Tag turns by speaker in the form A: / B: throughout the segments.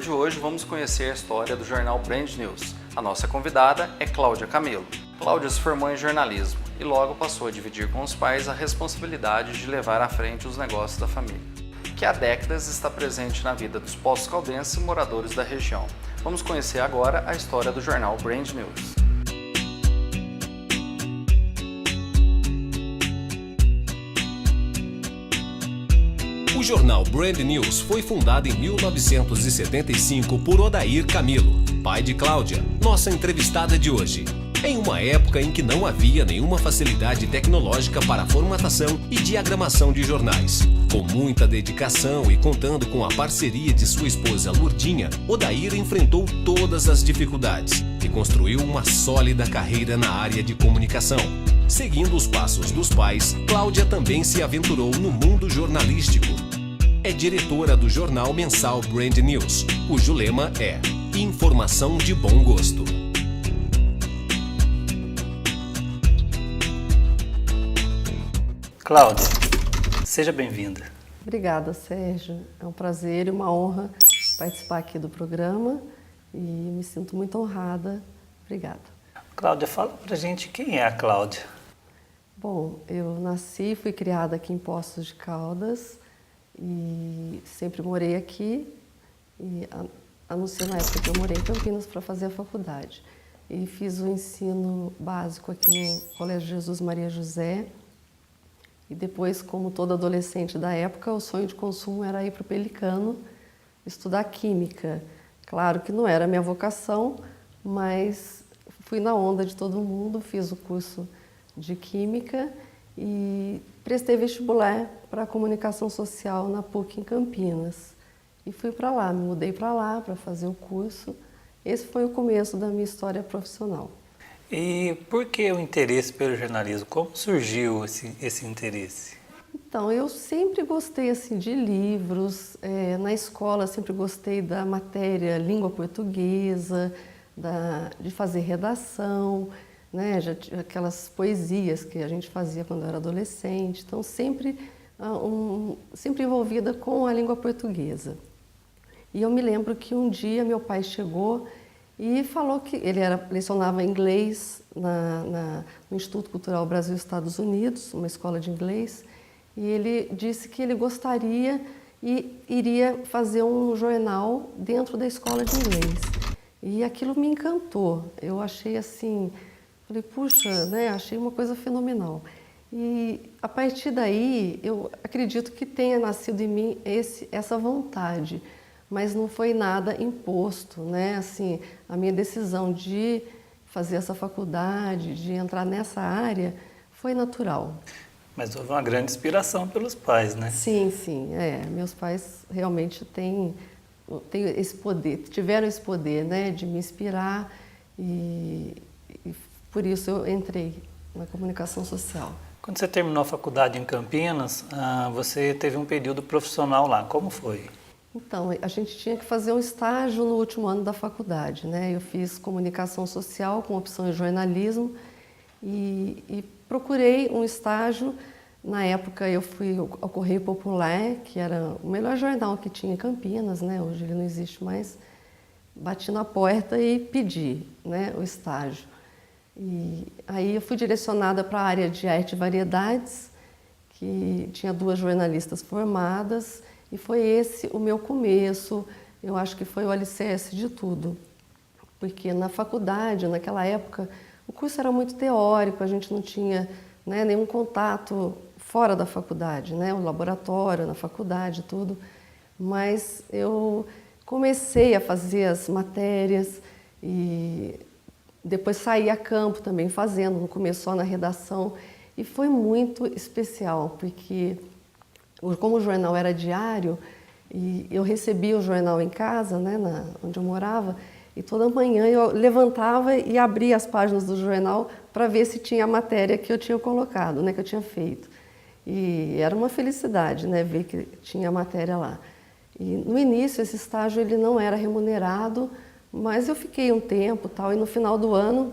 A: de hoje vamos conhecer a história do jornal Brand News. A nossa convidada é Cláudia Camelo. Cláudia se formou em jornalismo e logo passou a dividir com os pais a responsabilidade de levar à frente os negócios da família, que há décadas está presente na vida dos Poços Caldenses e moradores da região. Vamos conhecer agora a história do jornal Brand News.
B: O jornal Brand News foi fundado em 1975 por Odair Camelo, pai de Cláudia, nossa entrevistada de hoje. Em uma época em que não havia nenhuma facilidade tecnológica para a formatação e diagramação de jornais. Com muita dedicação e contando com a parceria de sua esposa Lourdinha, Odair enfrentou todas as dificuldades e construiu uma sólida carreira na área de comunicação. Seguindo os passos dos pais, Cláudia também se aventurou no mundo jornalístico. É diretora do jornal mensal Brand News, cujo lema é Informação de Bom Gosto.
C: Cláudia, seja bem-vinda.
D: Obrigada, Sérgio. É um prazer e uma honra participar aqui do programa e me sinto muito honrada. Obrigada.
C: Cláudia, fala pra gente quem é a Cláudia.
D: Bom, eu nasci e fui criada aqui em Poços de Caldas e sempre morei aqui e anunciei na época que eu morei em Campinas para fazer a faculdade. E fiz o ensino básico aqui no Colégio Jesus Maria José. E depois, como todo adolescente da época, o sonho de consumo era ir para o Pelicano estudar Química. Claro que não era a minha vocação, mas fui na onda de todo mundo, fiz o curso de Química e prestei vestibular para Comunicação Social na PUC em Campinas. E fui para lá, me mudei para lá para fazer o curso. Esse foi o começo da minha história profissional.
C: E por que o interesse pelo jornalismo? Como surgiu esse interesse?
D: Então, eu sempre gostei assim, de livros. Na escola, sempre gostei da matéria língua portuguesa, de fazer redação, né? Aquelas poesias que a gente fazia quando eu era adolescente. Então, sempre envolvida com a língua portuguesa. E eu me lembro que um dia meu pai chegou e falou que ele lecionava inglês no Instituto Cultural Brasil-Estados Unidos, uma escola de inglês, e ele disse que ele gostaria e iria fazer um jornal dentro da escola de inglês. E aquilo me encantou. Eu achei assim, falei, puxa, né, achei uma coisa fenomenal. E a partir daí, eu acredito que tenha nascido em mim essa vontade. Mas não foi nada imposto, né? Assim, a minha decisão de fazer essa faculdade, de entrar nessa área, foi natural.
C: Mas houve uma grande inspiração pelos pais, né?
D: Sim, meus pais realmente têm esse poder, tiveram esse poder, né, de me inspirar e por isso eu entrei na comunicação social.
C: Quando você terminou a faculdade em Campinas, você teve um período profissional lá. Como foi?
D: Então, a gente tinha que fazer um estágio no último ano da faculdade, né? Eu fiz comunicação social com opção em jornalismo e procurei um estágio. Na época eu fui ao Correio Popular, que era o melhor jornal que tinha em Campinas, né? Hoje ele não existe mais. Bati na porta e pedi, né, o estágio. E aí eu fui direcionada para a área de arte e variedades, que tinha 2 jornalistas formadas. E foi esse o meu começo, eu acho que foi o alicerce de tudo. Porque na faculdade, naquela época, o curso era muito teórico, a gente não tinha, né, nenhum contato fora da faculdade, né, o laboratório na faculdade, tudo. Mas eu comecei a fazer as matérias e depois saí a campo também fazendo, no começo só na redação. E foi muito especial, porque como o jornal era diário, e eu recebia o jornal em casa, né, onde eu morava, e toda manhã eu levantava e abria as páginas do jornal para ver se tinha a matéria que eu tinha colocado, né, que eu tinha feito. E era uma felicidade, né, ver que tinha a matéria lá. E no início esse estágio ele não era remunerado, mas eu fiquei um tempo, tal, e no final do ano,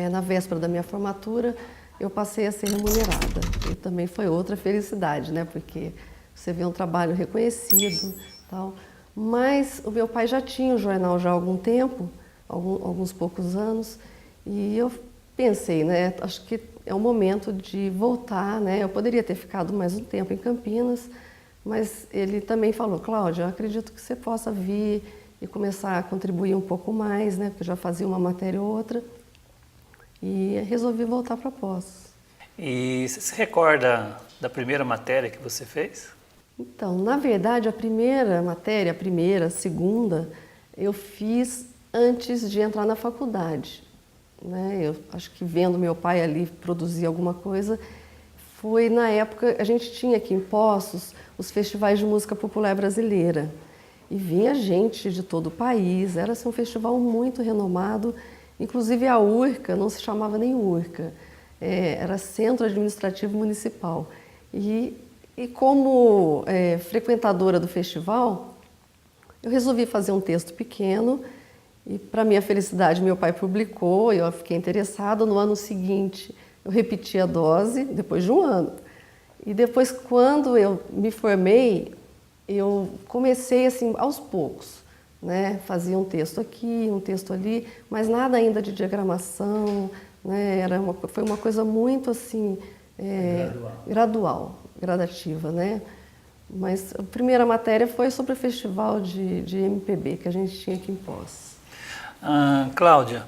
D: na véspera da minha formatura, eu passei a ser remunerada. E também foi outra felicidade, né? Porque você vê um trabalho reconhecido, tal. Mas o meu pai já tinha o jornal já há algum tempo, alguns poucos anos, e eu pensei, né, acho que é o momento de voltar, né? Eu poderia ter ficado mais um tempo em Campinas, mas ele também falou: Cláudia, eu acredito que você possa vir e começar a contribuir um pouco mais, né? Porque eu já fazia uma matéria ou outra, e resolvi voltar para Poços.
C: E você se recorda da primeira matéria que você fez?
D: Então, na verdade, a primeira matéria, a primeira, a segunda, eu fiz antes de entrar na faculdade, né? Eu acho que vendo meu pai ali produzir alguma coisa, foi na época, a gente tinha aqui em Poços os festivais de música popular brasileira, e vinha gente de todo o país, era assim, um festival muito renomado, inclusive a URCA não se chamava nem URCA, era Centro Administrativo Municipal. E como frequentadora do festival, eu resolvi fazer um texto pequeno e, para minha felicidade, meu pai publicou, eu fiquei interessada. No ano seguinte, eu repeti a dose, depois de um ano. E depois, quando eu me formei, eu comecei assim, aos poucos, né? Fazia um texto aqui, um texto ali, mas nada ainda de diagramação, né? Foi uma coisa muito assim, gradativa, né? Mas a primeira matéria foi sobre o festival de MPB que a gente tinha aqui em Poços.
C: Cláudia,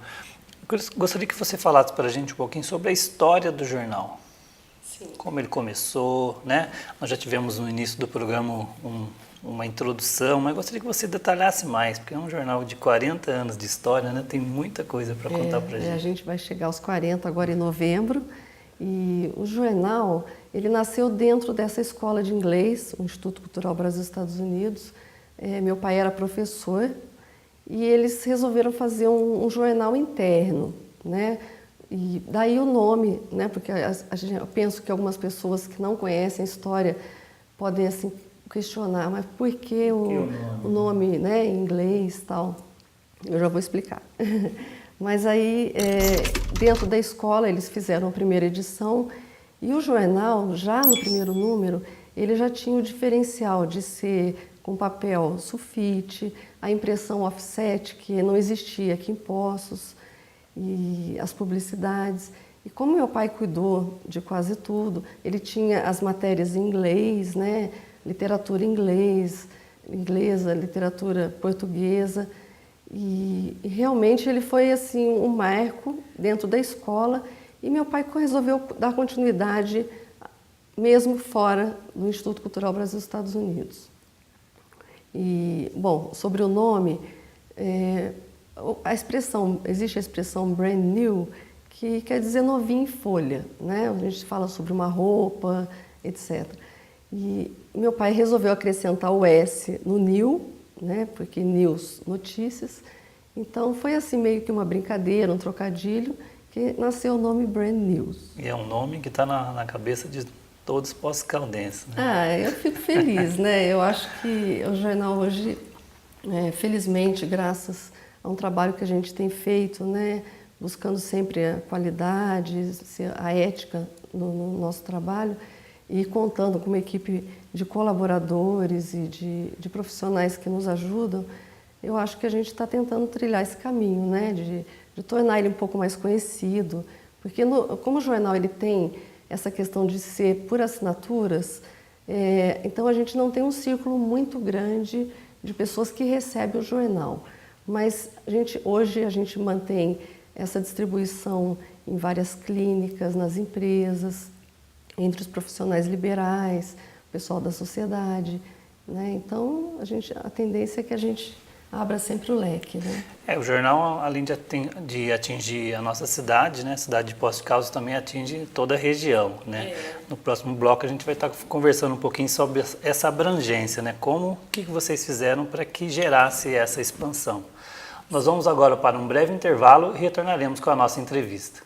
C: eu gostaria que você falasse para a gente um pouquinho sobre a história do jornal.
D: Sim.
C: Como ele começou, né? Nós já tivemos no início do programa uma introdução, mas gostaria que você detalhasse mais, porque é um jornal de 40 anos de história, né? Tem muita coisa para contar para a gente.
D: A gente vai chegar aos 40 agora em novembro, e o jornal, ele nasceu dentro dessa escola de inglês, o Instituto Cultural Brasil-Estados Unidos. Meu pai era professor e eles resolveram fazer um jornal interno, né? E daí o nome, né? Porque eu penso que algumas pessoas que não conhecem a história podem assim questionar, mas por que o nome, né, em inglês e tal? Eu já vou explicar. Mas aí, dentro da escola, eles fizeram a primeira edição e o jornal, já no primeiro número, ele já tinha o diferencial de ser com papel sulfite, a impressão offset, que não existia aqui em Poços, e as publicidades. E como meu pai cuidou de quase tudo, ele tinha as matérias em inglês, né? Literatura inglesa, literatura portuguesa. E realmente ele foi assim um marco dentro da escola, e meu pai resolveu dar continuidade mesmo fora do Instituto Cultural Brasil-Estados Unidos. E, bom, sobre o nome, existe a expressão brand new, que quer dizer novinho em folha, né? A gente fala sobre uma roupa, etc. E meu pai resolveu acrescentar o S no new, né? Porque news, notícias. Então foi assim meio que uma brincadeira, um trocadilho, que nasceu o nome Brand News.
C: E é um nome que está na cabeça de todos os poços-caldenses, né?
D: Eu fico feliz, né? Eu acho que o jornal hoje, felizmente, graças a um trabalho que a gente tem feito, né? Buscando sempre a qualidade, a ética no nosso trabalho, e contando com uma equipe de colaboradores e de profissionais que nos ajudam, eu acho que a gente está tentando trilhar esse caminho, né? De tornar ele um pouco mais conhecido, porque como o jornal ele tem essa questão de ser por assinaturas, então a gente não tem um círculo muito grande de pessoas que recebem o jornal, mas hoje a gente mantém essa distribuição em várias clínicas, nas empresas, entre os profissionais liberais, o pessoal da sociedade, né? Então a tendência é que a gente abra sempre o leque, né?
C: O jornal, além de atingir a nossa cidade, né, a cidade de Poços de Caldas, também atinge toda a região, né? No próximo bloco a gente vai estar conversando um pouquinho sobre essa abrangência, né? O que vocês fizeram para que gerasse essa expansão. Nós vamos agora para um breve intervalo e retornaremos com a nossa entrevista.